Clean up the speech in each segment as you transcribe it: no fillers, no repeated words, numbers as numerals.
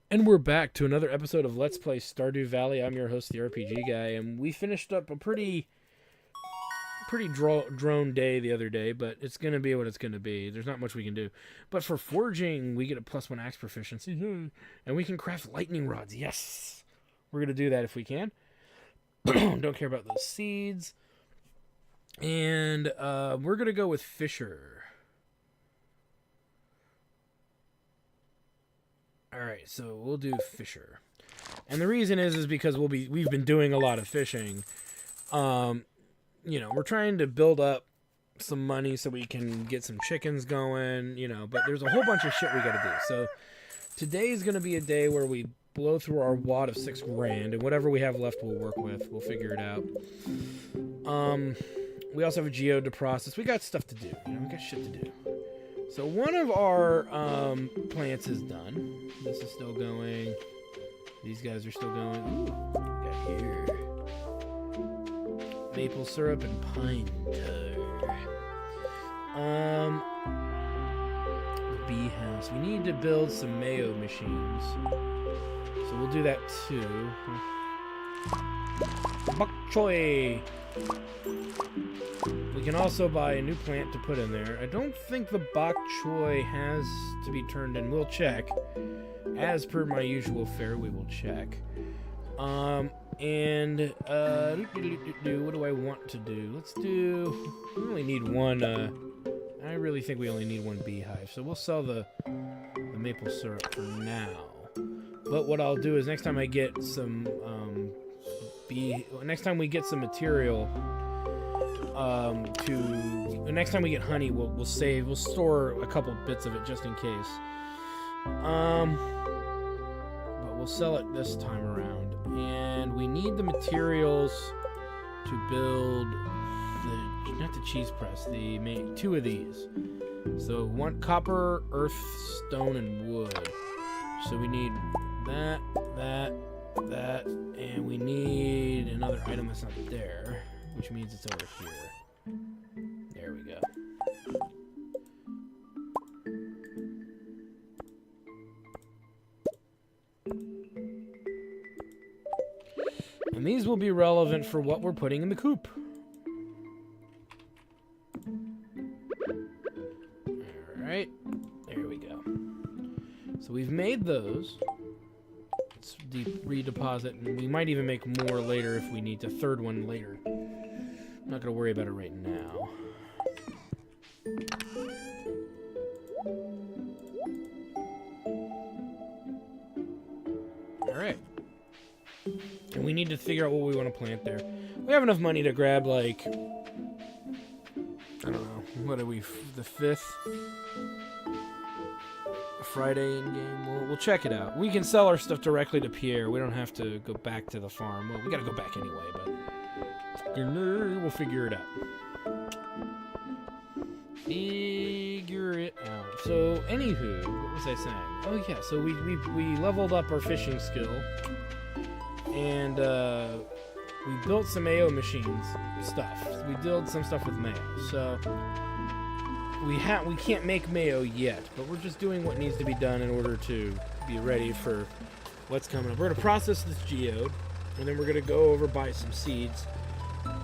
And we're back to another episode of Let's Play Stardew Valley. I'm your host, the RPG guy, and we finished up a pretty drone day the other day, but it's gonna be what it's gonna be. There's not much we can do. But for forging, we get a +1 axe proficiency, and we can craft lightning rods. Yes, we're gonna do that if we can. Don't care about those seeds, and we're gonna go with Fisher. All right, so we'll do Fisher, and the reason is because we've been doing a lot of fishing. We're trying to build up some money so we can get some chickens going. But there's a whole bunch of shit we got to do. So today is gonna be a day where we blow through our wad of 6 grand, and whatever we have left, we'll work with. We'll figure it out. We also have a geode to process. We got stuff to do. We got shit to do. So one of our plants is done. This is still going. These guys are still going. Ooh, we got here maple syrup and pine tar. The bee house. We need to build some mayo machines. So we'll do that too. Bok choy. We can also buy a new plant to put in there. I don't think the bok choy has to be turned in. We'll check. As per my usual fare, we will check. What do I want to do? Let's do... We only need one, I really think we only need one beehive. So we'll sell the maple syrup for now. But what I'll do is next time I get some, next time we get some material... next time we get honey, we'll store a couple bits of it just in case. But we'll sell it this time around, and we need the materials to build not the cheese press, two of these. So one copper, earth, stone, and wood. So we need that, and we need another item that's not there. Which means it's over here. There we go. And these will be relevant for what we're putting in the coop. Alright. There we go. So we've made those. Let's redeposit, and we might even make more later if we need to. Third one later. I'm not going to worry about it right now. Alright. And we need to figure out what we want to plant there. We have enough money to grab, like... I don't know. What are we? The 5th? Friday in-game? We'll check it out. We can sell our stuff directly to Pierre. We don't have to go back to the farm. Well, we got to go back anyway, but... We'll figure it out. Figure it out. So, anywho, what was I saying? Oh yeah, so we leveled up our fishing skill, and we built some mayo machines stuff. We built some stuff with mayo. So we can't make mayo yet, but we're just doing what needs to be done in order to be ready for what's coming up. We're gonna process this geode, and then we're gonna go over buy some seeds.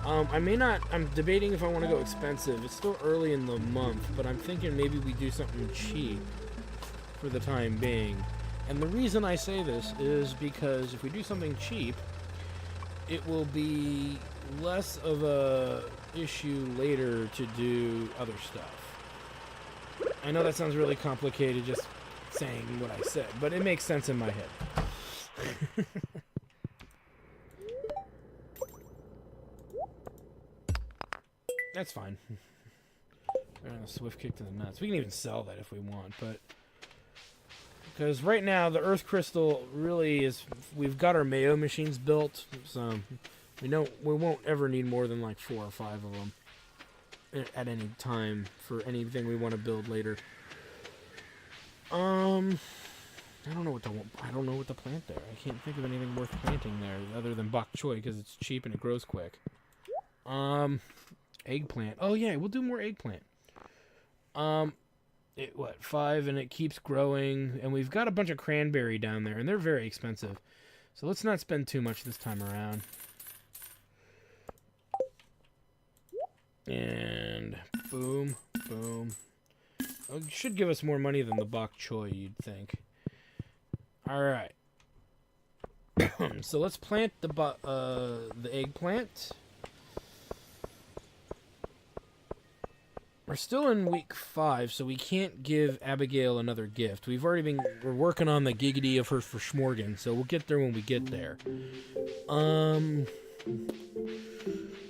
I'm debating if I want to go expensive. It's still early in the month, but I'm thinking maybe we do something cheap for the time being. And the reason I say this is because if we do something cheap, it will be less of a issue later to do other stuff. I know that sounds really complicated just saying what I said, but it makes sense in my head. That's fine. A swift kick to the nuts. We can even sell that if we want, but... Because right now, the earth crystal really is... We've got our mayo machines built, so... We won't ever need more than like 4 or 5 of them at any time for anything we want to build later. I don't know what to plant there. I can't think of anything worth planting there other than bok choy because it's cheap and it grows quick. Eggplant. Oh yeah, we'll do more eggplant. what, 5, and it keeps growing. And we've got a bunch of cranberry down there, and they're very expensive. So let's not spend too much this time around. And boom, boom. Oh, it should give us more money than the bok choy, you'd think. Alright. So let's plant the eggplant. We're still in week 5, so we can't give Abigail another gift. We're working on the giggity of her for Schmorgan, so we'll get there when we get there.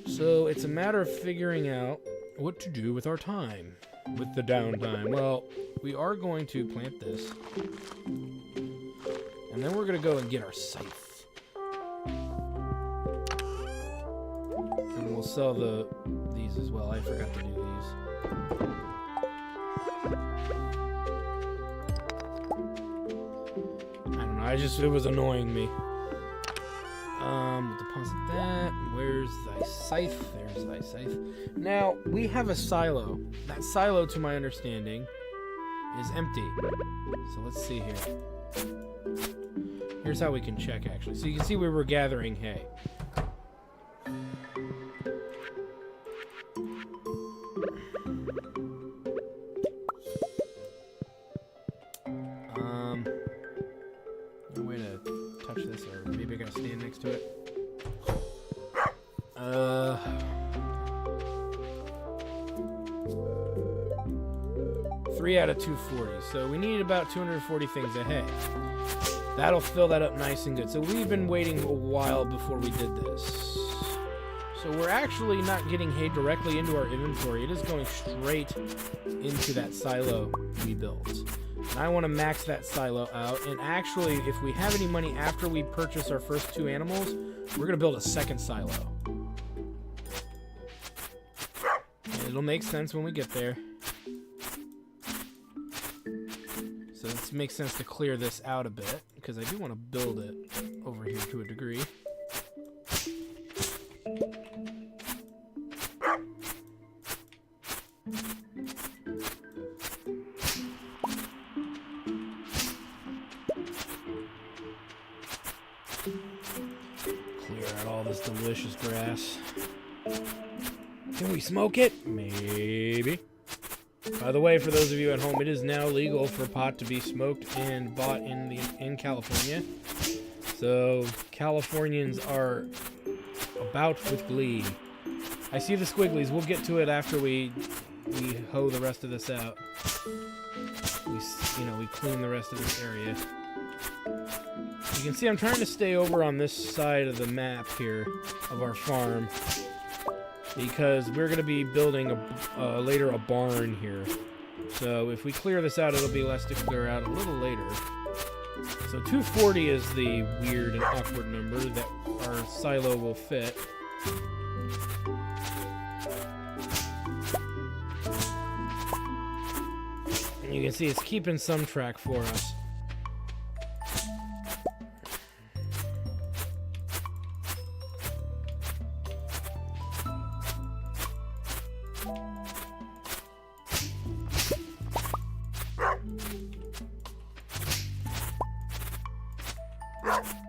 So it's a matter of figuring out what to do with our time, with the downtime. Well, we are going to plant this, and then we're going to go and get our scythe. And we'll sell these as well. I forgot to do these. I don't know, it was annoying me. Deposit that. Where's thy scythe? There's thy scythe. Now, we have a silo. That silo, to my understanding, is empty. So let's see here. Here's how we can check, actually. So you can see we were gathering hay. No way to touch this, or maybe I gotta stand next to it. 3 out of 240. So we need about 240 things of hay. That'll fill that up nice and good. So we've been waiting a while before we did this. So we're actually not getting hay directly into our inventory. It is going straight into that silo we built. And I want to max that silo out. And actually, if we have any money after we purchase our first 2 animals, we're going to build a second silo. And it'll make sense when we get there. So it makes sense to clear this out a bit, because I do want to build it over here to a degree. Clear out all this delicious grass. Can we smoke it? Maybe. By the way, for those of you at home, it is now legal for pot to be smoked and bought in California. So Californians are about with glee. I see the squigglies. We'll get to it after we hoe the rest of this out. We clean the rest of this area. You can see I'm trying to stay over on this side of the map here of our farm, because we're going to be building later a barn here. So if we clear this out, it'll be less to clear out a little later. So 240 is the weird and awkward number that our silo will fit. And you can see it's keeping some track for us.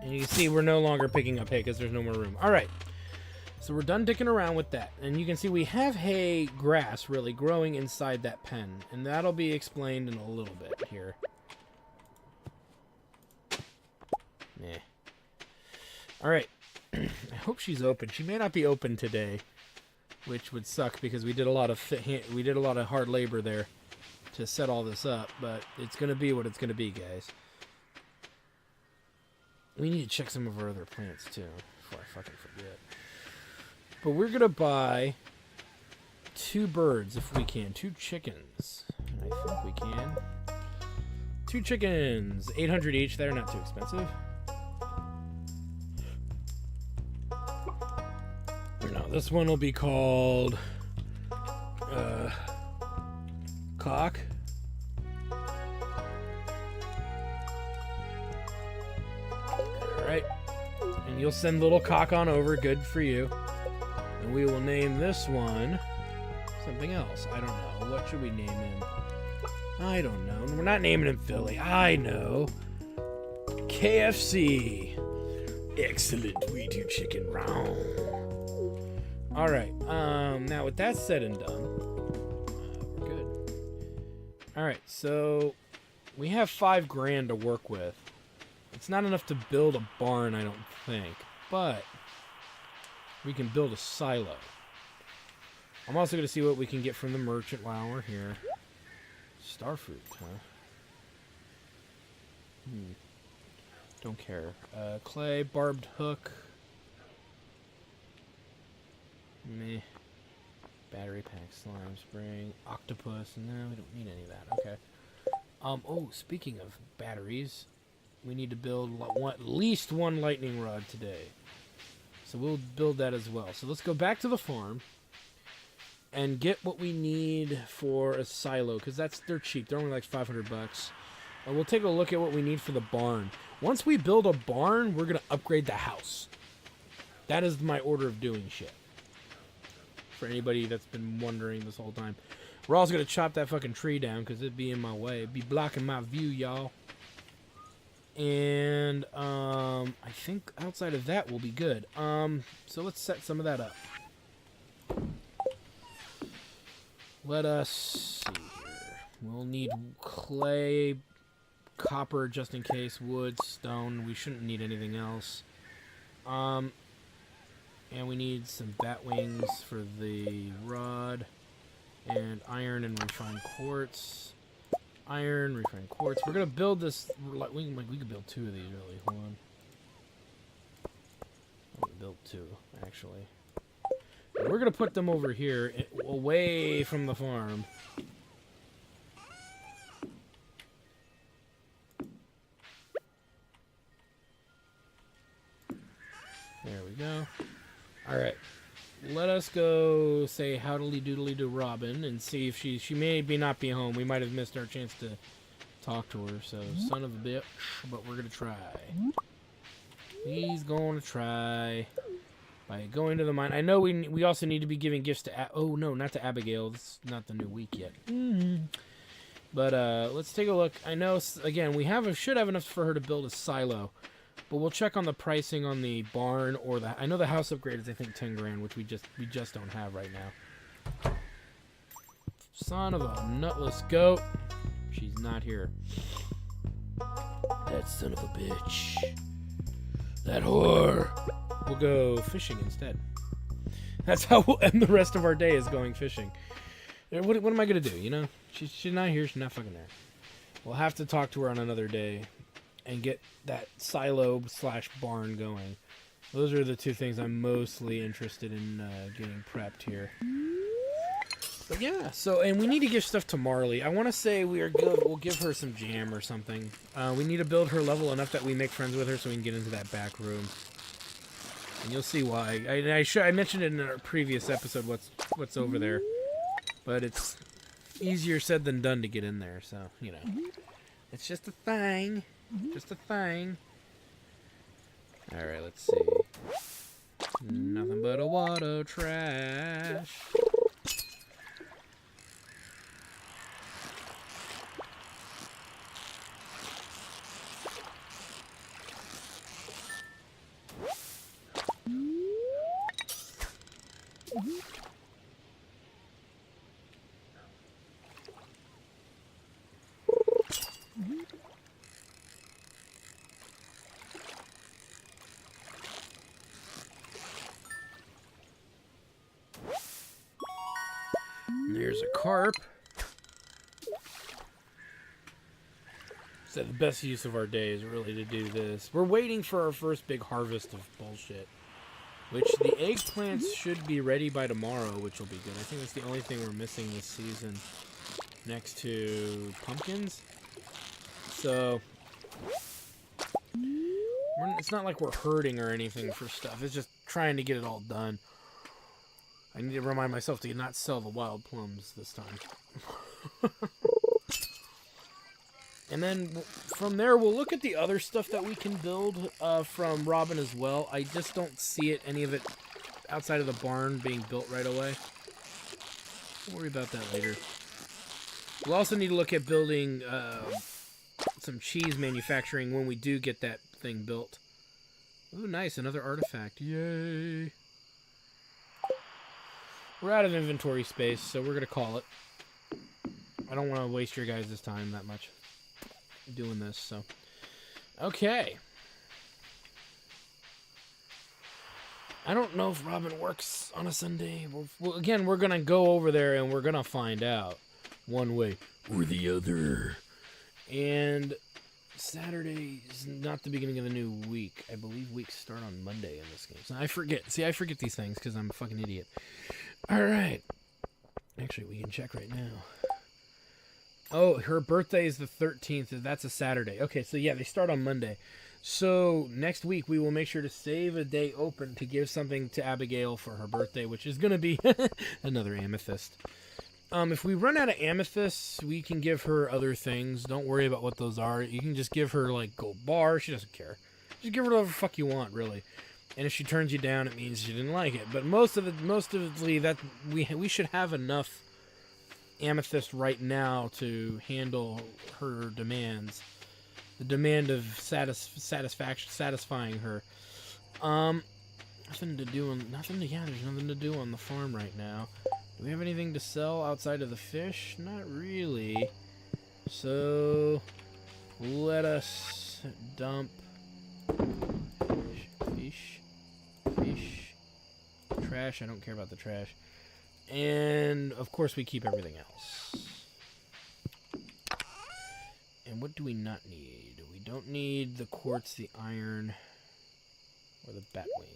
And you can see we're no longer picking up hay because there's no more room. All right, so we're done dicking around with that. And you can see we have hay grass really growing inside that pen. And that'll be explained in a little bit here. Nah. All right. I hope she's open. She may not be open today, which would suck because we did a lot of hard labor there to set all this up. But it's going to be what it's going to be, guys. We need to check some of our other plants, too, before I fucking forget. But we're going to buy 2 birds, if we can. 2 chickens. I think we can. 2 chickens. 800 each. They're not too expensive. No, this one will be called... Cock. Alright, and you'll send little Cock on over, good for you. And we will name this one something else. I don't know. What should we name him? I don't know. We're not naming him Philly. I know. KFC. Excellent. We do chicken round. All right. Now with that said and done, we're good. All right. So we have $5,000 to work with. It's not enough to build a barn, I don't think, but we can build a silo. I'm also going to see what we can get from the merchant while we're here. Starfruit, huh? Don't care. Clay, barbed hook. Meh. Battery pack, slime, spring, octopus. No, we don't need any of that. Okay. Oh, speaking of batteries, we need to build at least one lightning rod today. So we'll build that as well. So let's go back to the farm and get what we need for a silo, because they're cheap. They're only like $500. And we'll take a look at what we need for the barn. Once we build a barn, we're going to upgrade the house. That is my order of doing shit. For anybody that's been wondering this whole time. We're also going to chop that fucking tree down because it'd be in my way. It'd be blocking my view, y'all. And I think outside of that we'll be good. So let's set some of that up. Let us see here. We'll need clay, copper just in case, wood, stone. We shouldn't need anything else. And we need some bat wings for the rod, and iron and refined quartz. Iron, refined quartz. We're gonna build this. We could build 2 of these, really. Hold on. We can build 2, actually. And we're gonna put them over here, away from the farm. There we go. All right. Let us go say howdly doodly to Robin and see if she may not be home. We might have missed our chance to talk to her. So son of a bitch, but we're gonna try. He's going to try by going to the mine. I know we also need to be giving gifts to oh no, not to Abigail. It's not the new week yet. But let's take a look. I know again we should have enough for her to build a silo. But we'll check on the pricing on the barn or I know the house upgrade is I think $10,000, which we just don't have right now. Son of a nutless goat. She's not here. That son of a bitch. That whore. We'll go fishing instead. That's how we'll end the rest of our day, is going fishing. What am I gonna do? You know, she's not here. She's not fucking there. We'll have to talk to her on another day and get that silo/barn going. Those are the 2 things I'm mostly interested in getting prepped here. But yeah, and we need to give stuff to Marley. I want to say we'll give her some jam or something. We need to build her level enough that we make friends with her so we can get into that back room. And you'll see why. I mentioned it in a previous episode what's over there. But it's easier said than done to get in there, so, you know. It's just a thing. Just a thing. Alright, let's see. Nothing but a water trash. There's a carp. So the best use of our day is really to do this. We're waiting for our first big harvest of bullshit. Which the eggplants should be ready by tomorrow, which will be good. I think that's the only thing we're missing this season. Next to pumpkins. So it's not like we're hurting or anything for stuff. It's just trying to get it all done. I need to remind myself to not sell the wild plums this time. And then from there, we'll look at the other stuff that we can build from Robin as well. I just don't see any of it outside of the barn being built right away. We'll worry about that later. We'll also need to look at building some cheese manufacturing when we do get that thing built. Ooh, nice, another artifact. Yay. We're out of inventory space, so we're going to call it. I don't want to waste your guys' time that much doing this, so. Okay. I don't know if Robin works on a Sunday. Again, we're going to go over there and we're going to find out one way or the other. And Saturday is not the beginning of the new week. I believe weeks start on Monday in this game. So I forget. See, I forget these things because I'm a fucking idiot. All right. Actually, we can check right now. Oh, her birthday is the 13th. That's a Saturday. Okay, so yeah, they start on Monday. So next week we will make sure to save a day open to give something to Abigail for her birthday, which is going to be another amethyst. If we run out of amethysts, we can give her other things. Don't worry about what those are. You can just give her like gold bar. She doesn't care. Just give her whatever the fuck you want, really. And if she turns you down, it means she didn't like it. But mostly that we should have enough amethyst right now to handle her demands. The demand of satisfying her. Nothing to do on there's nothing to do on the farm right now. Do we have anything to sell outside of the fish? Not really. So let us dump fish. Trash, I don't care about the trash. And of course we keep everything else. And what do we not need? We don't need the quartz, the iron, or the bat wings.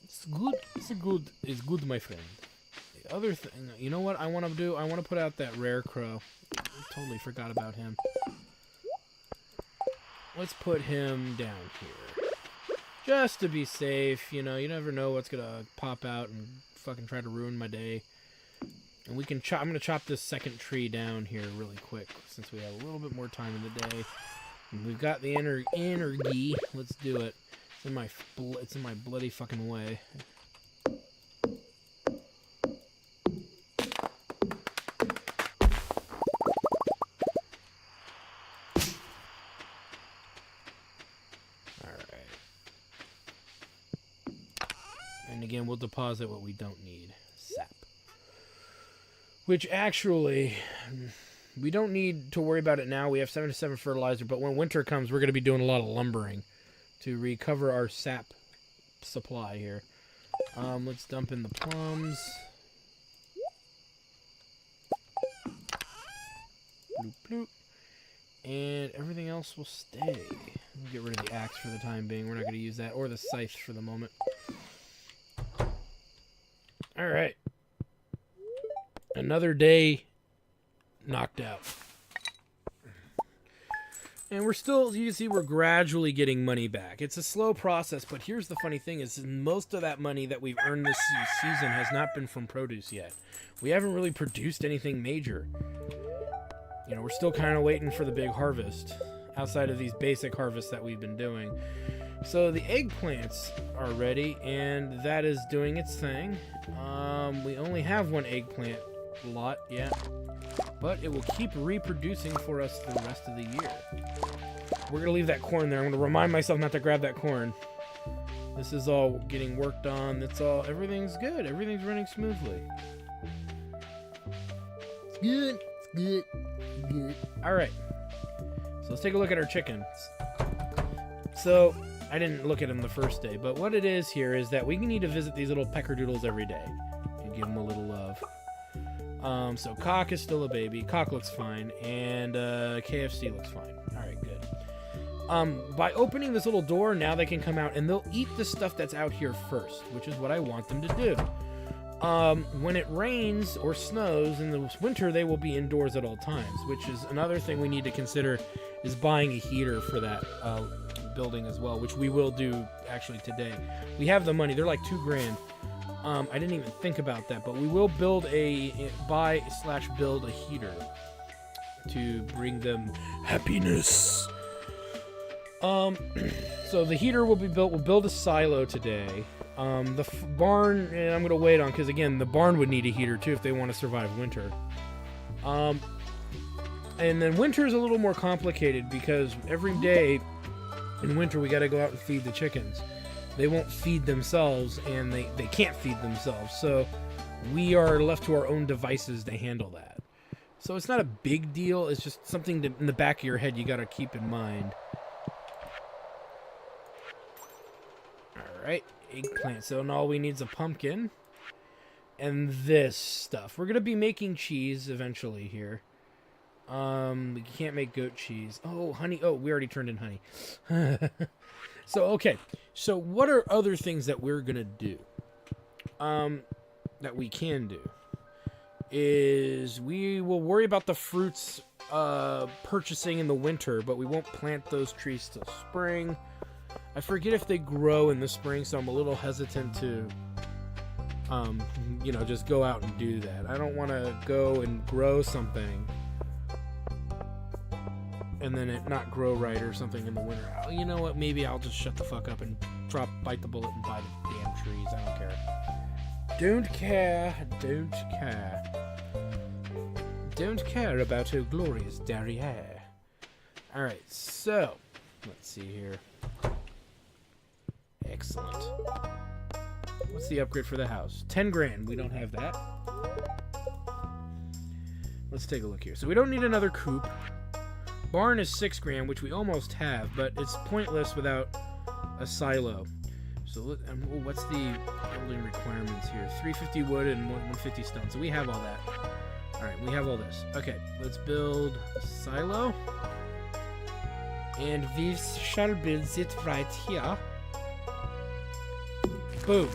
It's good. It's good, my friend. The other thing, you know what I want to do? I want to put out that rare crow. I totally forgot about him. Let's put him down here. Just to be safe, you know, you never know what's going to pop out and fucking try to ruin my day. And we can chop. I'm going to chop this second tree down here really quick since we have a little bit more time in the day. And we've got the energy. Let's do it. It's in my bloody fucking way. All right. And again, we'll deposit what we don't need. Sap. Which actually, we don't need to worry about it now. We have 77 fertilizer, but when winter comes, we're going to be doing a lot of lumbering to recover our sap supply here. Let's dump in the plums. Bloop, bloop. And everything else will stay. We'll get rid of the axe for the time being. We're not going to use that, or the scythe for the moment. All right. Another day knocked out. And we're still, you can see we're gradually getting money back. It's a slow process, but here's the funny thing is most of that money that we've earned this season has not been from produce yet. We haven't really produced anything major. You know, we're still kind of waiting for the big harvest outside of these basic harvests that we've been doing. So the eggplants are ready, and that is doing its thing. We only have one eggplant lot yet, but it will keep reproducing for us the rest of the year. We're gonna leave that corn there. I'm gonna remind myself not to grab that corn. This is all getting worked on. Everything's good. Everything's running smoothly. It's good. It's good. All right. So let's take a look at our chickens. So I didn't look at them the first day, but what it is here is that we need to visit these little peckerdoodles every day and give them a little love. So Cock is still a baby. Cock looks fine, and KFC looks fine. All right, good. By opening this little door, now they can come out, and they'll eat the stuff that's out here first, which is what I want them to do. When it rains or snows in the winter, they will be indoors at all times, which is another thing we need to consider is buying a heater for that building as well, which we will do actually today. We have the money. They're like $2,000. I didn't even think about that, but we will build build a heater to bring them happiness. So the heater will be built. We'll build a silo today. The barn, I'm going to wait on, because again, the barn would need a heater too if they want to survive winter. And then winter is a little more complicated because every day in winter we got to go out and feed the chickens. They won't feed themselves, and they can't feed themselves, so we are left to our own devices to handle that. So it's not a big deal, it's just something that in the back of your head you got to keep in mind. Alright, eggplant. So now all we need is a pumpkin. And this stuff. We're going to be making cheese eventually here. We can't make goat cheese. Oh, honey. Oh, we already turned in honey. So, okay. So what are other things that we're going to do? That we can do. Is we will worry about the fruits purchasing in the winter, but we won't plant those trees till spring. I forget if they grow in the spring, so I'm a little hesitant to, you know, just go out and do that. I don't want to go and grow something and then it not grow right or something in the winter. Oh, you know what? Maybe I'll just shut the fuck up and bite the bullet and buy the damn trees. I don't care. Don't care. Don't care. Don't care about her glorious derriere. Alright, so let's see here. Excellent. What's the upgrade for the house? 10 grand. We don't have that. Let's take a look here. So we don't need another coop. Barn is 6 grand, which we almost have, but it's pointless without a silo. So what's the building requirements here? 350 wood and 150 stone. So we have all that. Alright, we have all this. Okay, let's build a silo. And we shall build it right here. Boom.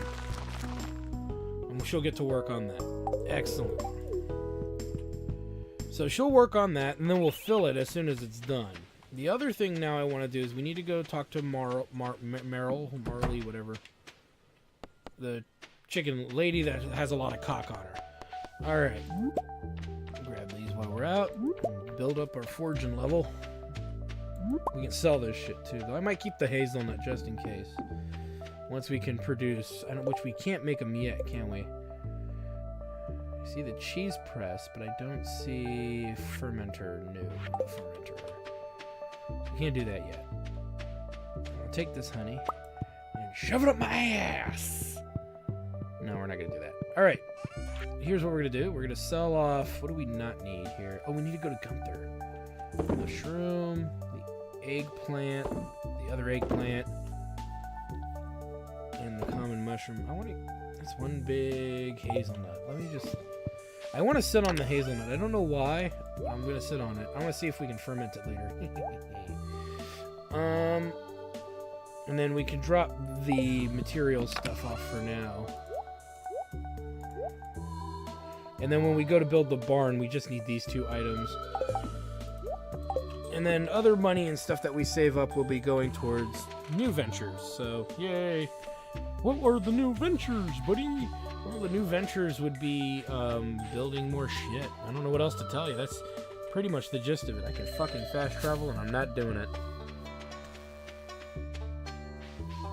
And she'll get to work on that. Excellent. So she'll work on that, and then we'll fill it as soon as it's done. The other thing now I want to do is we need to go talk to Marley, whatever. The chicken lady that has a lot of cock on her. Alright. Grab these while we're out. Build up our foraging level. We can sell this shit too, though. I might keep the hazelnut just in case. Once we can produce, which we can't make them yet, can we? I see the cheese press, but I don't see fermenter. No, fermenter. We can't do that yet. I'll take this honey and shove it up my ass. No, we're not gonna do that. All right. Here's what we're gonna do. We're gonna sell off. What do we not need here? Oh, we need to go to Gunther. The shroom, the eggplant, the other eggplant. And the common mushroom. I want to. That's one big hazelnut. Let me just. I want to sit on the hazelnut. I don't know why. But I'm gonna sit on it. I want to see if we can ferment it later. And then we can drop the material stuff off for now. And then when we go to build the barn, we just need these 2 items. And then other money and stuff that we save up will be going towards new ventures. So, yay! What are the new ventures, buddy? Well, the new ventures would be building more shit. I don't know what else to tell you. That's pretty much the gist of it. I can fucking fast travel, and I'm not doing it.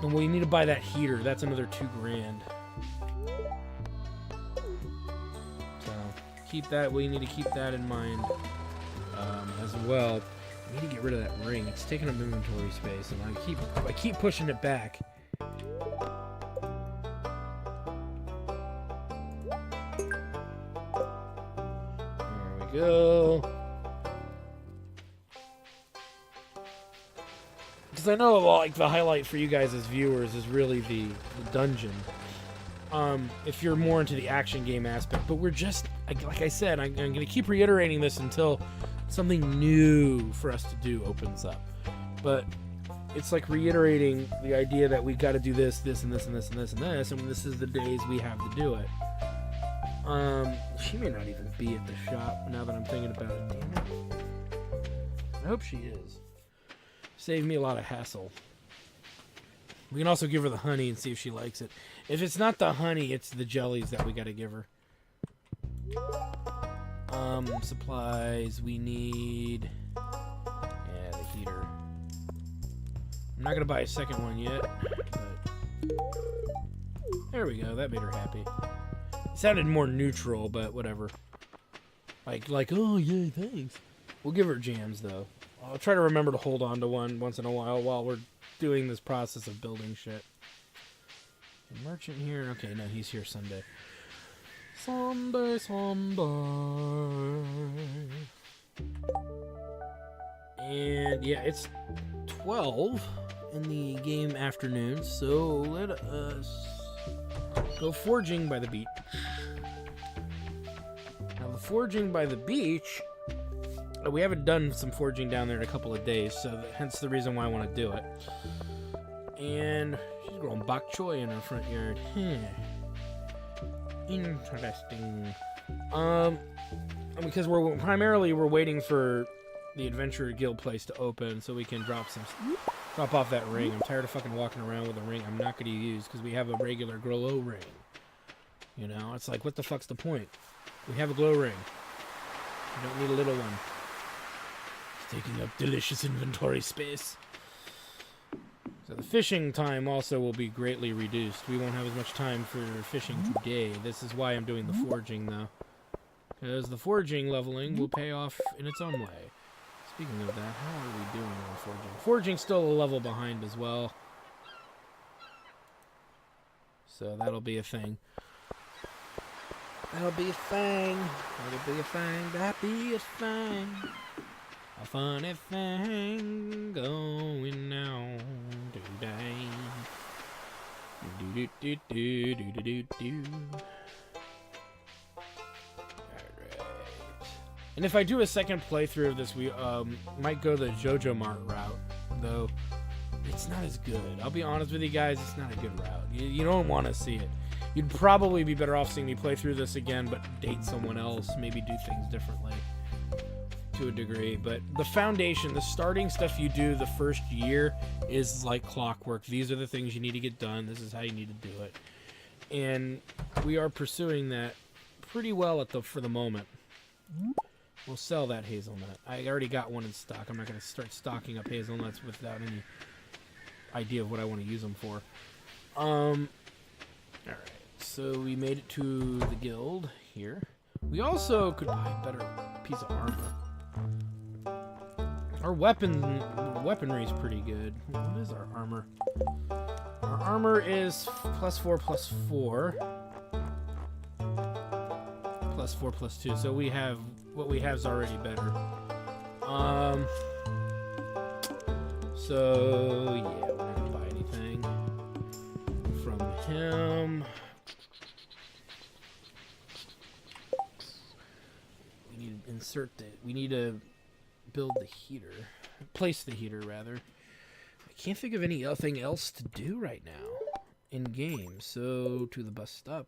And we need to buy that heater. That's another 2 grand. So, keep that. We need to keep that in mind as well. We need to get rid of that ring. It's taking up inventory space, and I keep pushing it back. Go. Because I know, like, the highlight for you guys as viewers is really the dungeon. If you're more into the action game aspect, but we're just, like I said, I'm going to keep reiterating this until something new for us to do opens up. But it's like reiterating the idea that we got to do this, this, and this, and this, and this, and this, and this is the days we have to do it. She may not even be at the shop now that I'm thinking about it. Damn it. I hope she is. Save me a lot of hassle. We can also give her the honey and see if she likes it. If it's not the honey, it's the jellies that we gotta give her. Supplies. We need... Yeah, the heater. I'm not gonna buy a second one yet, but... There we go. That made her happy. It sounded more neutral, but whatever. Like, oh, yay, thanks. We'll give her jams, though. I'll try to remember to hold on to one once in a while we're doing this process of building shit. The merchant here? Okay, no, he's here Sunday. Sunday. And, yeah, it's 12 in the game afternoon, so let us go forging by the beach. Now, the forging by the beach, we haven't done some forging down there in a couple of days, so hence the reason why I want to do it. And she's growing bok choy in her front yard. Interesting. Because we're waiting for the Adventurer Guild place to open so we can drop off that ring. I'm tired of fucking walking around with a ring I'm not going to use because we have a regular glow ring. You know, it's like, what the fuck's the point? We have a glow ring. We don't need a little one. It's taking up delicious inventory space. So the fishing time also will be greatly reduced. We won't have as much time for fishing today. This is why I'm doing the forging, though. Because the forging leveling will pay off in its own way. Speaking of that, how are we doing on forging? Forging's still a level behind as well. So that'll be a thing. That'll be a thing. That'll be a thing. That'll be a thing. A funny thing going on today. Do do do do do do do do. And if I do a second playthrough of this, we might go the JoJo Mart route, though it's not as good. I'll be honest with you guys, it's not a good route. You don't want to see it. You'd probably be better off seeing me play through this again, but date someone else, maybe do things differently to a degree. But the foundation, the starting stuff you do the first year is like clockwork. These are the things you need to get done. This is how you need to do it. And we are pursuing that pretty well for the moment. We'll sell that hazelnut. I already got one in stock. I'm not going to start stocking up hazelnuts without any idea of what I want to use them for. Alright, so we made it to the guild here. We also could buy a better piece of armor. Our weaponry is pretty good. What is our armor? Our armor is +4/+4. +4/+2, so we have what we have is already better. So yeah, we're not gonna buy anything from him. We need to insert we need to build the heater, place the heater rather. I can't think of anything else to do right now in game. So to the bus stop.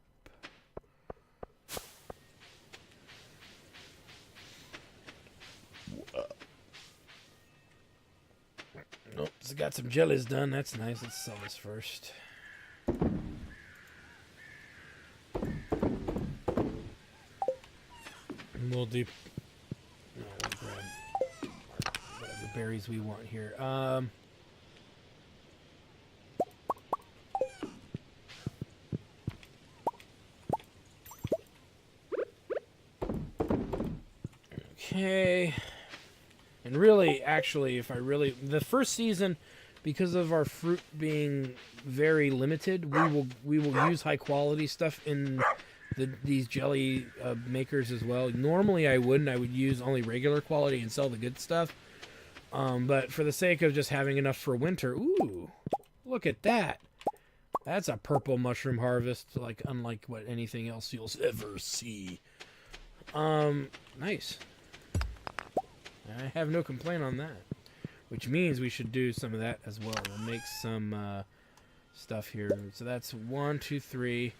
Nope, so got some jellies done. That's nice. Let's sell this first. And we'll do. No, we'll grab whatever berries we want here. Okay. And really, actually, the first season, because of our fruit being very limited, we will use high quality stuff in these jelly makers as well. Normally, I wouldn't. I would use only regular quality and sell the good stuff. But for the sake of just having enough for winter, ooh, look at that! That's a purple mushroom harvest, like unlike what anything else you'll ever see. Nice. I have no complaint on that. Which means we should do some of that as well. We'll make some stuff here. So that's 1, 2, 3.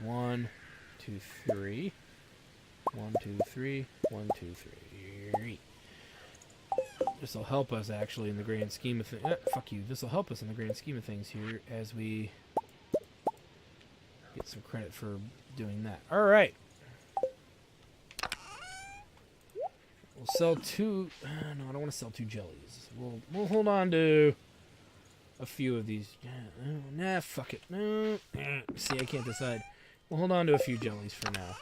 1, 2, 3. 1, 2, 3. 1, 2, 3. This will help us actually in the grand scheme of things. Fuck you. This will help us in the grand scheme of things here as we get some credit for doing that. Alright. We'll sell 2. No, I don't want to sell 2 jellies. We'll hold on to a few of these. Yeah, nah, fuck it. No. See, I can't decide. We'll hold on to a few jellies for now.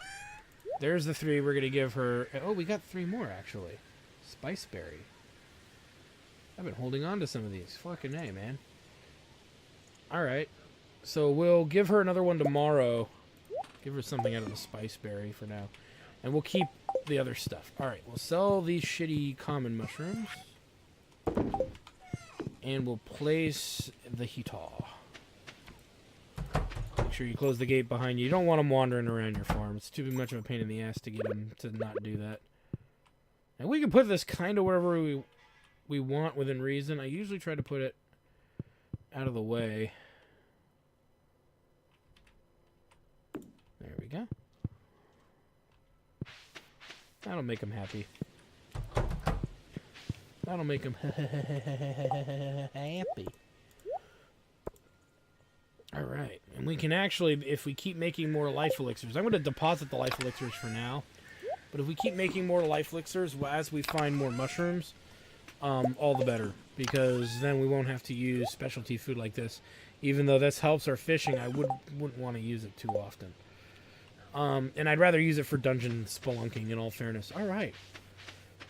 There's the 3 we're going to give her. Oh, we got 3 more, actually. Spiceberry. I've been holding on to some of these. Fucking A, man. Alright. So we'll give her another one tomorrow. Give her something out of the Spiceberry for now. And we'll keep the other stuff. Alright, we'll sell these shitty common mushrooms. And we'll place the heater. Make sure you close the gate behind you. You don't want them wandering around your farm. It's too much of a pain in the ass to get them to not do that. And we can put this kind of wherever we want within reason. I usually try to put it out of the way. There we go. That'll make them happy. That'll make them happy. Alright. And we can actually, if we keep making more life elixirs, I'm going to deposit the life elixirs for now. But if we keep making more life elixirs as we find more mushrooms, all the better. Because then we won't have to use specialty food like this. Even though this helps our fishing, I wouldn't want to use it too often. And I'd rather use it for dungeon spelunking, in all fairness. Alright.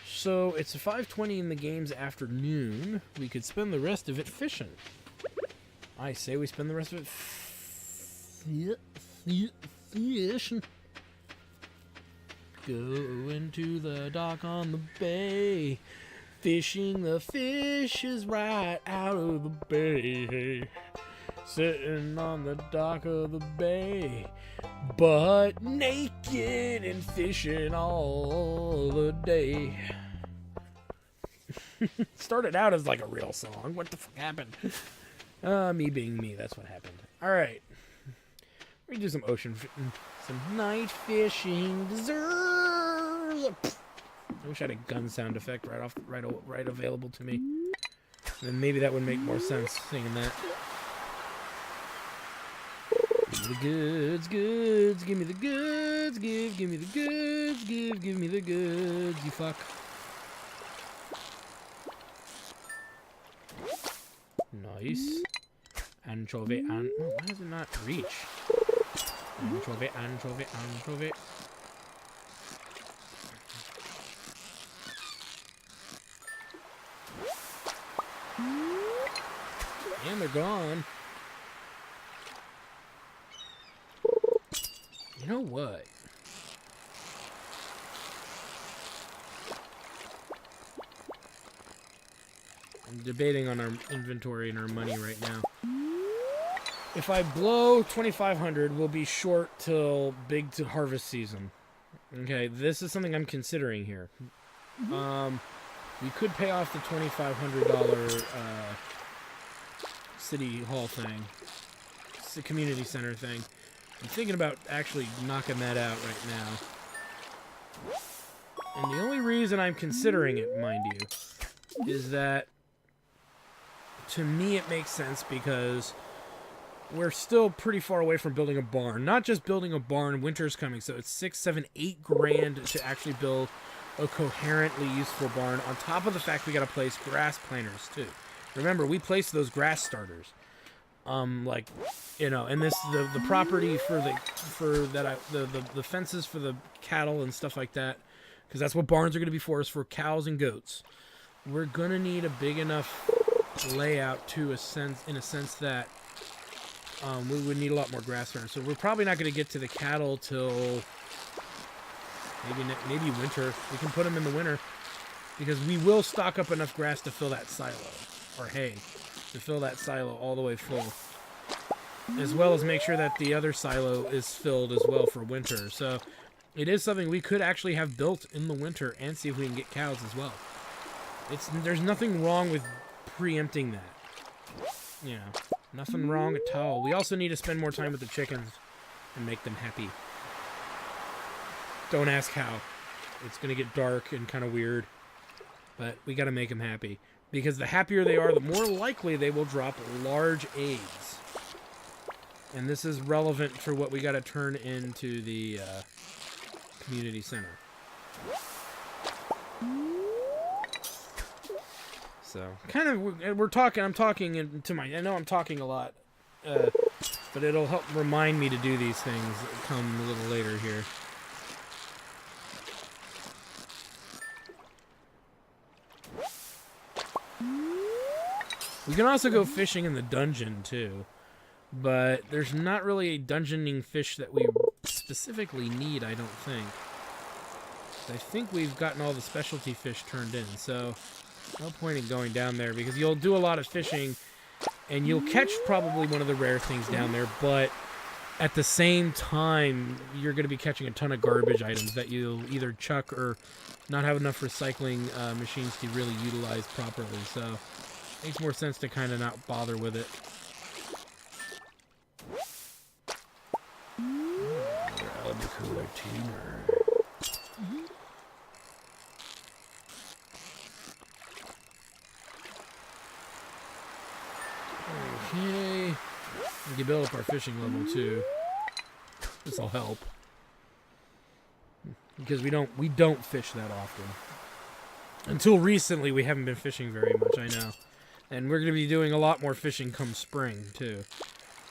So, it's 5:20 in the game's afternoon. We could spend the rest of it fishing. I say we spend the rest of it fishing. Going to the dock on the bay. Fishing the fishes right out of the bay. Sitting on the dock of the bay. Butt naked and fishing all the day. Started out as like a real song. What the fuck happened? Me being me, that's what happened. Alright. Let me do some ocean some night fishing deserves. I wish I had a gun sound effect right available to me. Then maybe that would make more sense singing that. Give me the goods, goods, give me the goods, give me the goods, give me the goods, you fuck. Nice. Anchovy, oh, why does it not reach? Anchovy, anchovy, anchovy. And they're gone. You know what? I'm debating on our inventory and our money right now. If I blow 2,500, we'll be short till harvest season. Okay, this is something I'm considering here. We could pay off the $2,500 city hall thing. It's a community center thing. I'm thinking about actually knocking that out right now. And the only reason I'm considering it, mind you, is that to me it makes sense because we're still pretty far away from building a barn. Not just building a barn, winter's coming, so it's 6, 7, 8 grand to actually build a coherently useful barn, on top of the fact we gotta place grass planters too. Remember, we placed those grass starters. Like, you know, and the property the fences for the cattle and stuff like that, because that's what barns are gonna be for, is for cows and goats. We're gonna need a big enough layout in a sense that we would need a lot more grass there. So we're probably not gonna get to the cattle till maybe winter. We can put them in the winter because we will stock up enough grass to fill that silo, or hay, to fill that silo all the way full, as well as make sure that the other silo is filled as well for winter. So it is something we could actually have built in the winter and see if we can get cows as well. There's nothing wrong with preempting that. You know, nothing wrong at all. We also need to spend more time with the chickens and make them happy. Don't ask how. It's going to get dark and kind of weird, but we got to make them happy. Because the happier they are, the more likely they will drop large eggs. And this is relevant for what we got to turn into the community center. So kind of we're talking. I'm talking into my. I know I'm talking a lot, but it'll help remind me to do these things that come a little later here. We can also go fishing in the dungeon too, but there's not really a dungeoning fish that we specifically need. I don't think. I think we've gotten all the specialty fish turned in, so no point in going down there because you'll do a lot of fishing and you'll catch probably one of the rare things down there, but at the same time, you're going to be catching a ton of garbage items that you'll either chuck or not have enough recycling machines to really utilize properly, so it makes more sense to kind of not bother with it. Albacore tuner. Okay, we can build up our fishing level too. This will help because we don't fish that often. Until recently, we haven't been fishing very much. I know, and we're going to be doing a lot more fishing come spring too.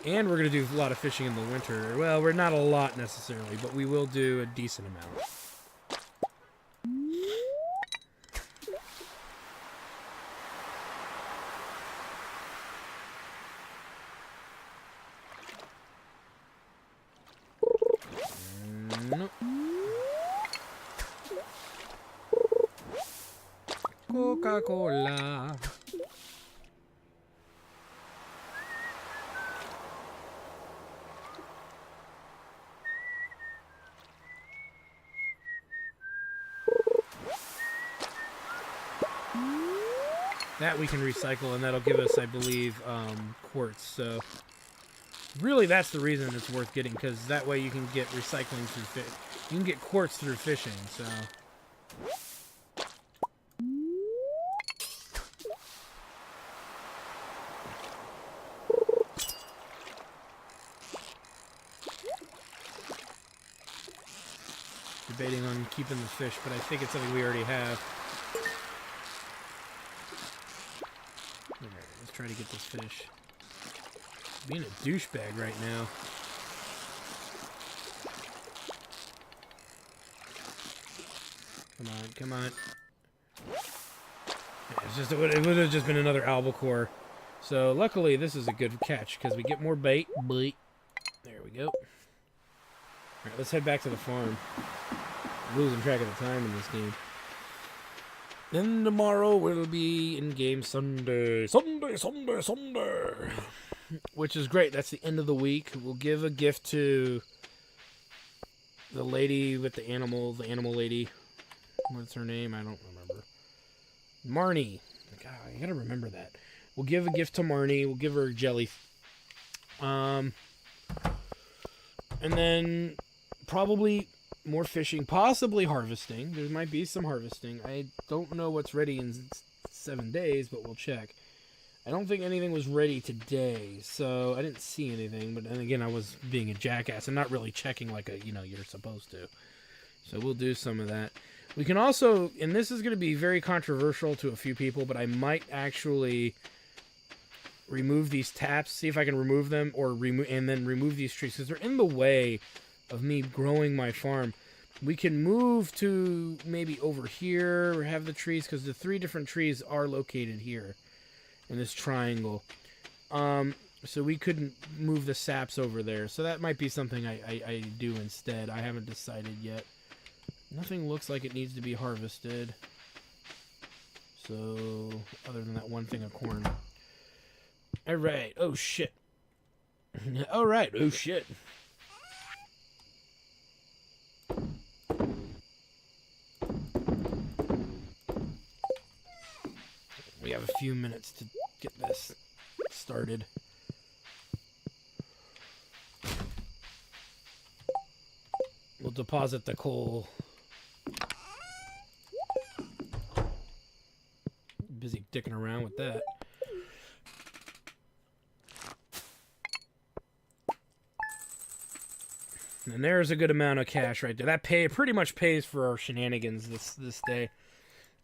And we're going to do a lot of fishing in the winter. Well, we're not a lot necessarily, but we will do a decent amount. Nope. Coca-Cola. That we can recycle, and that'll give us, I believe, quartz. So really, that's the reason it's worth getting, because that way you can get recycling through fish. You can get quartz through fishing, so. Debating on keeping the fish, but I think it's something we already have. Alright, let's try to get this fish. Being a douchebag right now. Come on, come on. Yeah, it would have just been another albacore. So luckily this is a good catch because we get more bait. Bleep. There we go. Alright, let's head back to the farm. I'm losing track of the time in this game. Then tomorrow will be in-game Sunday. Sunday. Which is great. That's the end of the week. We'll give a gift to the lady with the animal lady. What's her name? I don't remember. Marnie. God, I gotta remember that. We'll give a gift to Marnie. We'll give her a jelly. And then probably more fishing, possibly harvesting. There might be some harvesting. I don't know what's ready in 7 days, but we'll check. I don't think anything was ready today, so I didn't see anything. But then again, I was being a jackass and not really checking like you're supposed to. So we'll do some of that. We can also, and this is going to be very controversial to a few people, but I might actually remove these taps, see if I can remove them, and then remove these trees because they're in the way of me growing my farm. We can move to maybe over here or have the trees because the 3 different trees are located here in this triangle. So we couldn't move the saps over there. So that might be something I do instead. I haven't decided yet. Nothing looks like it needs to be harvested. So, other than that one thing of corn. Alright. Oh, shit. Alright. Oh, shit. We have a few minutes to get this started. We'll deposit the coal. Busy dicking around with that. And there's a good amount of cash right there. That pretty much pays for our shenanigans this day.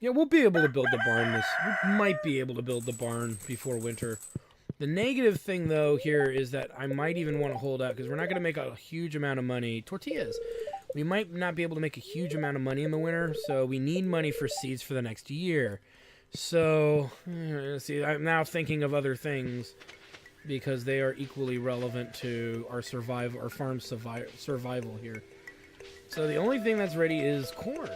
Yeah, we'll be able to build the barn this... We might be able to build the barn before winter. The negative thing, though, here is that I might even want to hold out, because we're not going to make a huge amount of money. Tortillas! We might not be able to make a huge amount of money in the winter, so we need money for seeds for the next year. So, let's see, I'm now thinking of other things, because they are equally relevant to our survival, our farm survival here. So the only thing that's ready is corn.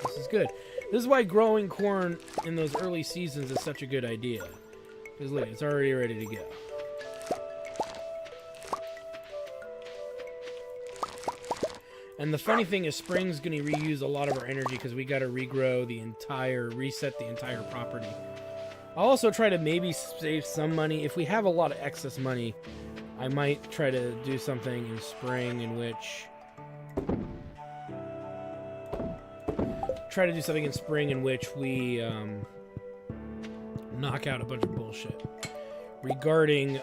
This is good. This is why growing corn in those early seasons is such a good idea. Because look, it's already ready to go. And the funny thing is spring's going to reuse a lot of our energy because we got to reset the entire property. I'll also try to maybe save some money. If we have a lot of excess money, I might try to do something in spring in which... we knock out a bunch of bullshit regarding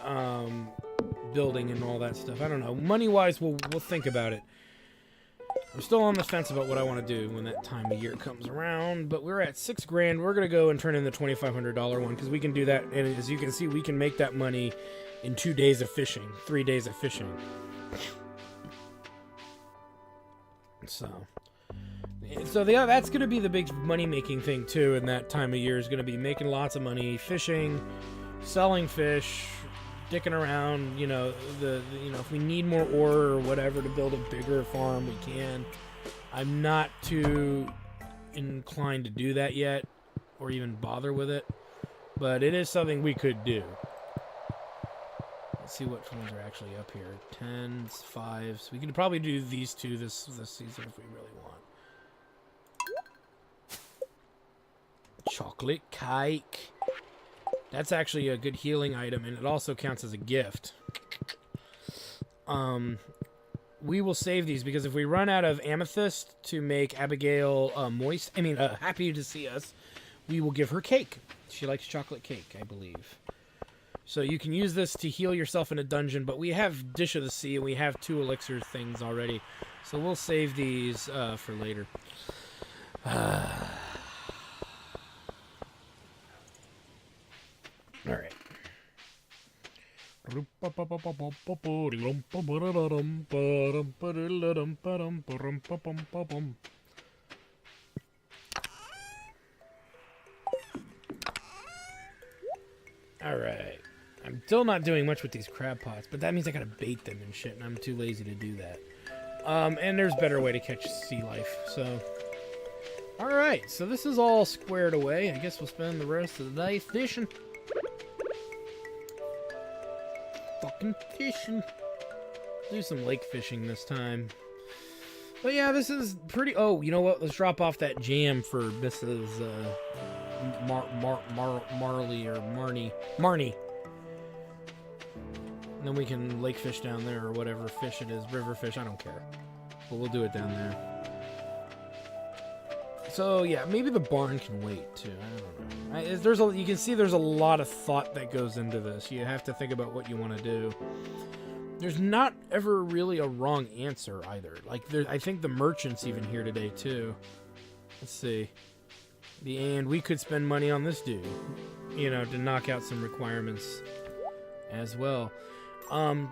building and all that stuff. I don't know. Money-wise, we'll think about it. I'm still on the fence about what I want to do when that time of year comes around, but we're at $6 grand. We're going to go and turn in the $2,500 one because we can do that, and as you can see, we can make that money in 2 days of fishing, 3 days of fishing. So that's going to be the big money-making thing, too, in that time of year is going to be making lots of money, fishing, selling fish, dicking around, if we need more ore or whatever to build a bigger farm, we can. I'm not too inclined to do that yet, or even bother with it, but it is something we could do. Let's see what ones are actually up here. 10s, 5s. We could probably do these two this season if we really want. Chocolate cake. That's actually a good healing item, and it also counts as a gift. We will save these, because if we run out of amethyst to make Abigail happy to see us, we will give her cake. She likes chocolate cake, I believe. So you can use this to heal yourself in a dungeon, but we have Dish of the Sea, and we have 2 elixir things already. So we'll save these for later. All right. All right. I'm still not doing much with these crab pots, but that means I gotta bait them and shit, and I'm too lazy to do that. And there's a better way to catch sea life, so... Alright, so this is all squared away. I guess we'll spend the rest of the day fishing. Fucking fishing. Do some lake fishing this time. But yeah, this is pretty... Oh, you know what? Let's drop off that jam for Mrs. Marley or Marnie. And then we can lake fish down there or whatever fish it is. River fish, I don't care. But we'll do it down there. So yeah, maybe the barn can wait too. I don't know. You can see there's a lot of thought that goes into this. You have to think about what you want to do. There's not ever really a wrong answer either. Like I think the merchant's even here today too. Let's see. And we could spend money on this dude, to knock out some requirements as well.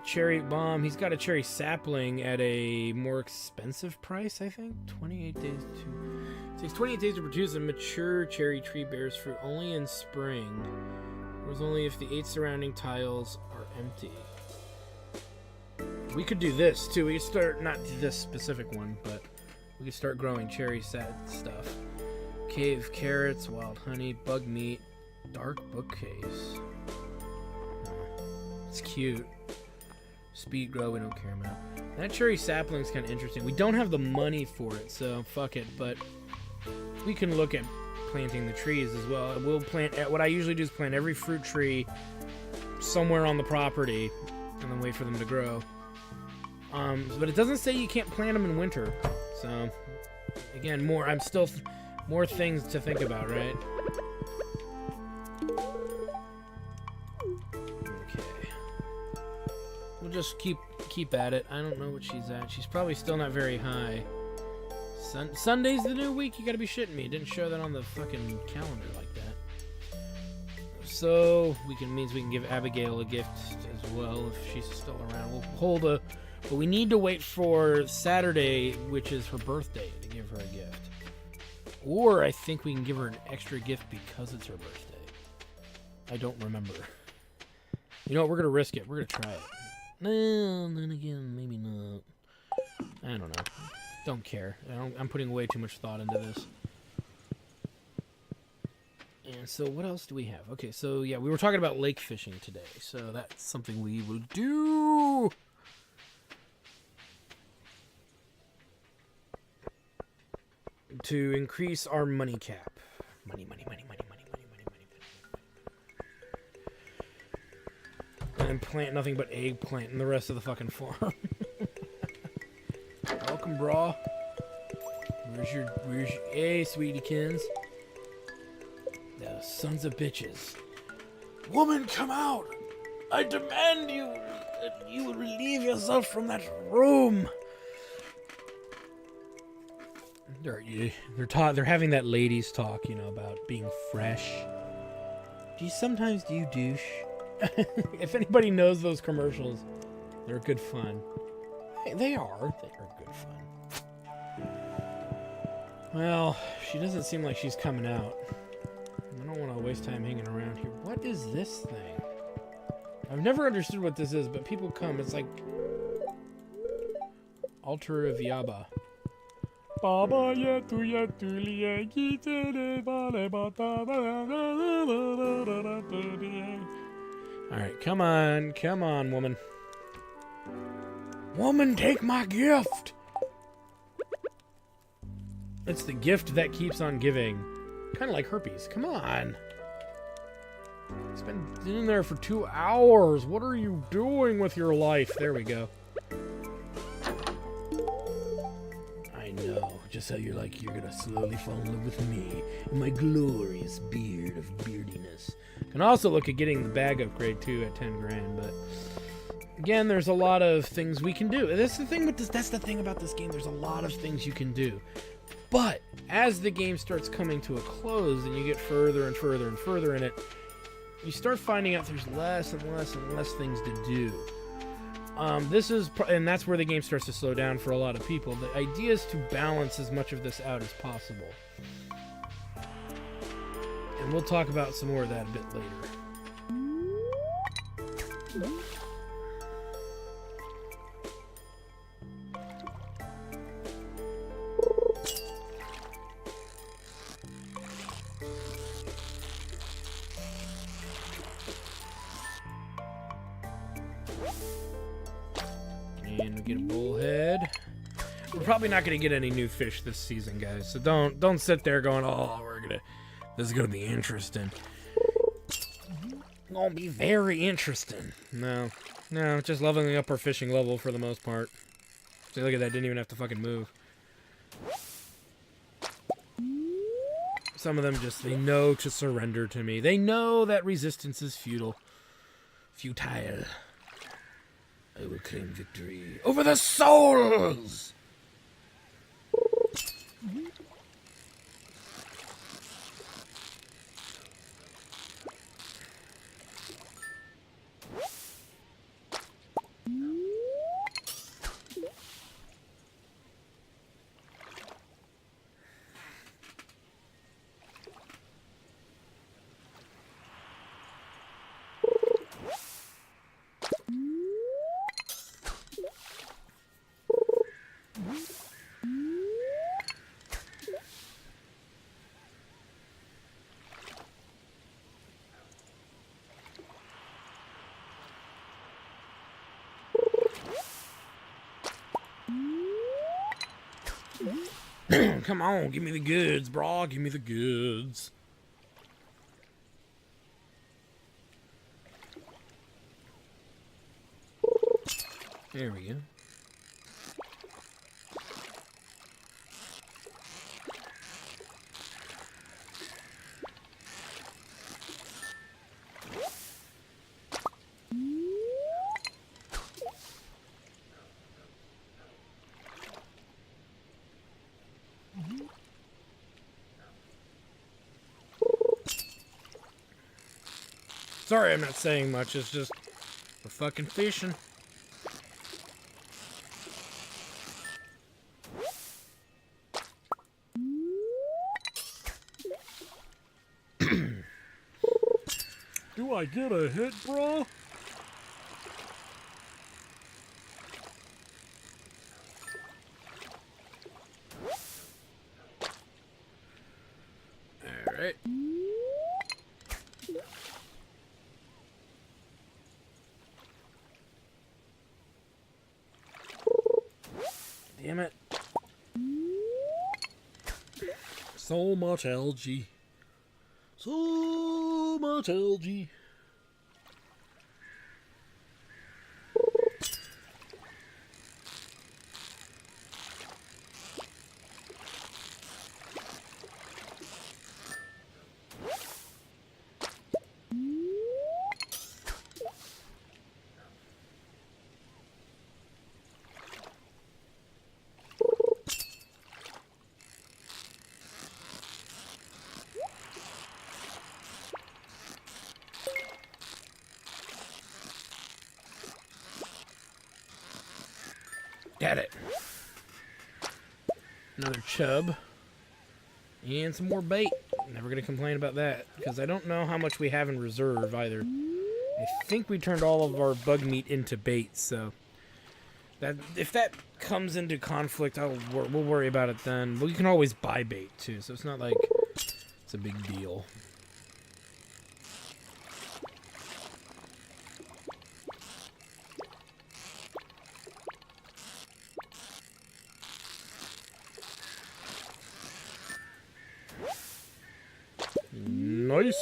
Cherry bomb. He's got a cherry sapling at a more expensive price, I think. 28 days to... It takes 28 days to produce a mature cherry tree bears fruit only in spring. Or only if the 8 surrounding tiles are empty. We could do this too. We could start, not this specific one, but we could start growing cherry stuff. Cave carrots, wild honey, bug meat, dark bookcase. It's cute. Speed grow, we don't care about. That cherry sapling's kind of interesting. We don't have the money for it, so fuck it, but we can look at planting the trees as well. We'll plant, what I usually do is plant every fruit tree somewhere on the property and then wait for them to grow. But it doesn't say you can't plant them in winter. So, again, more things to think about, right? We'll just keep at it. I don't know what she's at. She's probably still not very high. Sunday's the new week? You gotta be shitting me. It didn't show that on the fucking calendar like that. So, means we can give Abigail a gift as well if she's still around. We'll hold a... But we need to wait for Saturday, which is her birthday, to give her a gift. Or I think we can give her an extra gift because it's her birthday. I don't remember. You know what? We're going to risk it. We're going to try it. No, then again, maybe not. I don't know. Don't care. I'm putting way too much thought into this. And so what else do we have? Okay, so yeah, we were talking about lake fishing today. So that's something we will do. To increase our money cap. Money. And plant nothing but eggplant in the rest of the fucking farm. Welcome, brah. Where's your hey, sweetiekins? Those sons of bitches. Woman, come out! I demand you will relieve yourself from that room. They're having that ladies talk, you know, about being fresh. Do you douche? If anybody knows those commercials, they're good fun. They are good fun. Well, she doesn't seem like she's coming out. I don't want to waste time hanging around here. What is this thing? I've never understood what this is, but people come. It's like Altar of Yaba. Baba yetu liye kitele bale bata. Alright, come on, woman. Woman, take my gift! It's the gift that keeps on giving. Kind of like herpes. Come on. It's been in there for 2 hours. What are you doing with your life? There we go. I know. Just how you're gonna slowly fall in love with me and my glorious beard of beardiness. Can also look at getting the bag upgrade too at 10 grand, but again, there's a lot of things we can do. That's the thing with this. That's the thing about this game. There's a lot of things you can do. But as the game starts coming to a close and you get further and further and further in it, you start finding out there's less and less and less things to do. And that's where the game starts to slow down for a lot of people. The idea is to balance as much of this out as possible. And we'll talk about some more of that a bit later. And we get a bullhead. We're probably not going to get any new fish this season, guys. So don't sit there going, "Oh, this is going to be interesting." It's going to be very interesting. No, just leveling up our fishing level for the most part. See, look at that, didn't even have to fucking move. Some of them they know to surrender to me. They know that resistance is futile. I will claim victory over the souls! Come on, give me the goods, brah. Give me the goods. There we go. Sorry I'm not saying much, it's just we're fucking fishing. Do I get a hit, bro? Alright. Damn it. So much algae. So much algae. Got it. Another chub. And some more bait. Never going to complain about that, because I don't know how much we have in reserve either. I think we turned all of our bug meat into bait, so that if that comes into conflict, we'll worry about it then. But we can always buy bait too, so it's not like it's a big deal. Nice.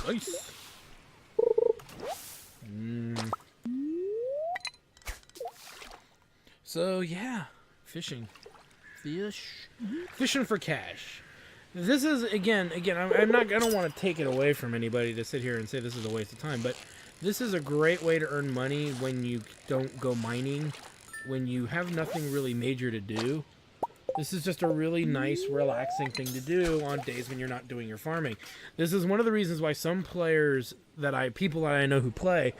Nice. So yeah, fishing. Fishing for cash. This is again. I don't want to take it away from anybody to sit here and say this is a waste of time, but this is a great way to earn money when you don't go mining, when you have nothing really major to do. This is just a really nice, relaxing thing to do on days when you're not doing your farming. This is one of the reasons why some players people that I know who play,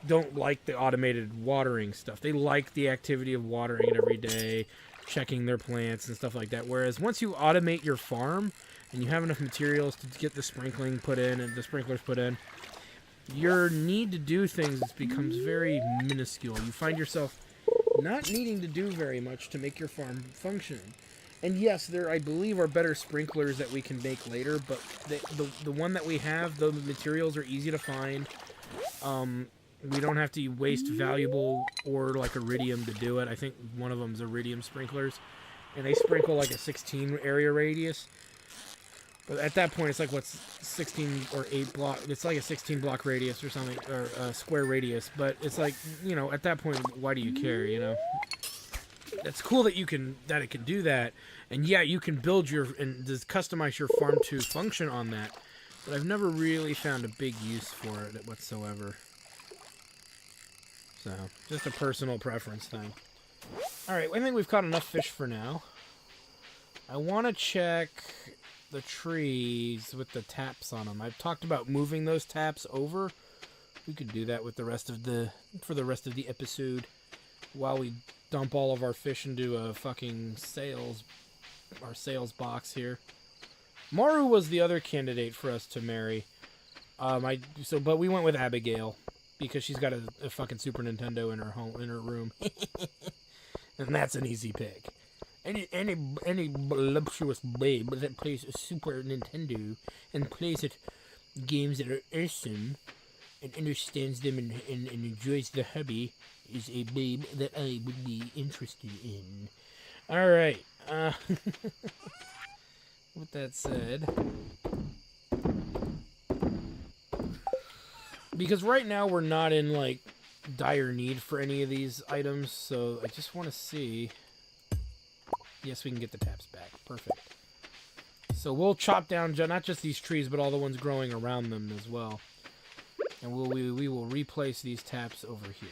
don't like the automated watering stuff. They like the activity of watering it every day, checking their plants and stuff like that. Whereas once you automate your farm and you have enough materials to get the sprinkling put in and the sprinklers put in, your need to do things becomes very minuscule. You find yourself not needing to do very much to make your farm function. And yes, there I believe are better sprinklers that we can make later, but the one that we have, the materials are easy to find. We don't have to waste valuable ore like iridium to do it. I think one of them is iridium sprinklers, and they sprinkle like a 16 area radius. But at that point, it's like what's 16 or 8 block? It's like a 16 block radius or something, or a square radius. But it's like, you know, at that point, why do you care? You know, it's cool that it can do that, and yeah, you can build and just customize your farm to function on that. But I've never really found a big use for it whatsoever. So, just a personal preference thing. Alright, I think we've caught enough fish for now. I want to check the trees with the taps on them. I've talked about moving those taps over. We could do that with the rest of the episode while we dump all of our fish into a fucking sales box here. Maru was the other candidate for us to marry. But we went with Abigail because she's got a fucking Super Nintendo in her room, and that's an easy pick. Any voluptuous babe that plays a Super Nintendo and plays at games that are awesome and understands them and enjoys the hobby is a babe that I would be interested in. Alright, with that said, because right now we're not in, like, dire need for any of these items, so I just want to see. Yes, we can get the taps back. Perfect. So we'll chop down not just these trees, but all the ones growing around them as well. And we will replace these taps over here.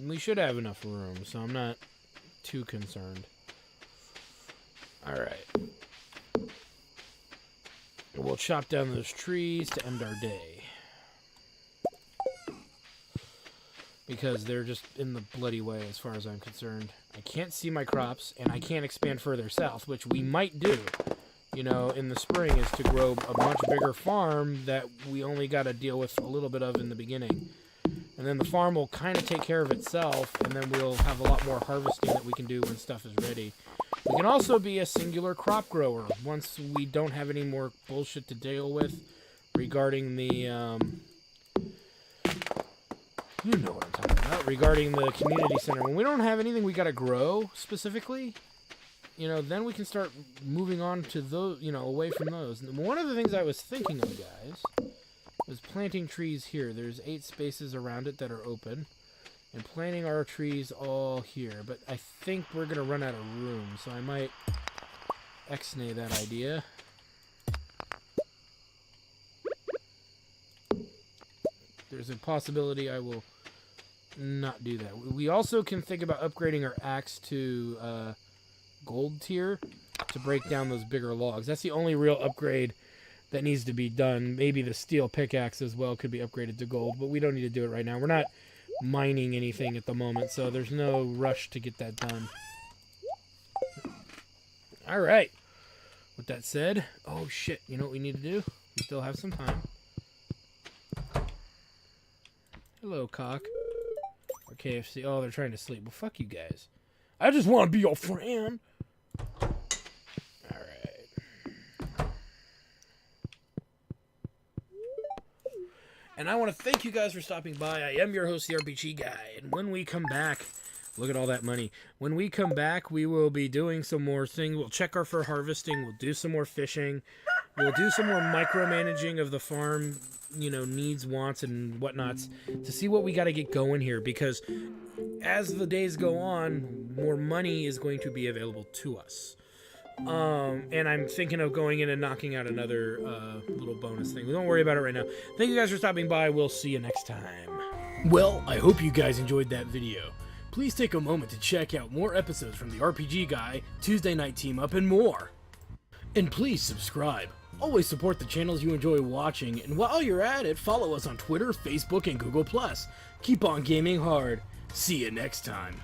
We should have enough room, so I'm not too concerned. Alright. We'll chop down those trees to end our day. Because they're just in the bloody way as far as I'm concerned. I can't see my crops, and I can't expand further south, which we might do, you know, in the spring, is to grow a much bigger farm that we only got to deal with a little bit of in the beginning. And then the farm will kind of take care of itself, and then we'll have a lot more harvesting that we can do when stuff is ready. We can also be a singular crop grower once we don't have any more bullshit to deal with regarding the, you know what I'm talking about, regarding the community center. When we don't have anything we gotta grow specifically, you know, then we can start moving on to those, you know, away from those. And one of the things I was thinking of, guys, was planting trees here. There's 8 spaces around it that are open. And planting our trees all here. But I think we're going to run out of room, so I might ex-nay that idea. There's a possibility I will not do that. We also can think about upgrading our axe to gold tier to break down those bigger logs. That's the only real upgrade that needs to be done. Maybe the steel pickaxe as well could be upgraded to gold, but we don't need to do it right now. We're not mining anything at the moment, so there's no rush to get that done. Alright. With that said, oh shit, you know what we need to do? We still have some time. Hello, cock. Or KFC. Oh, they're trying to sleep. Well, fuck you guys. I just want to be your friend. And I want to thank you guys for stopping by. I am your host, the RPG Guy. And when we come back, look at all that money. When we come back, we will be doing some more things. We'll check our fur harvesting. We'll do some more fishing. We'll do some more micromanaging of the farm, you know, needs, wants, and whatnots to see what we got to get going here. Because as the days go on, more money is going to be available to us. And I'm thinking of going in and knocking out another little bonus thing. We don't worry about it right now. Thank you guys for stopping by. We'll see you next time. Well, I hope you guys enjoyed that video. Please take a moment to check out more episodes from the RPG Guy, Tuesday Night Team Up, and more. And please subscribe. Always support the channels you enjoy watching, and while you're at it, follow us on Twitter, Facebook, and Google+. Keep on gaming hard. See you next time.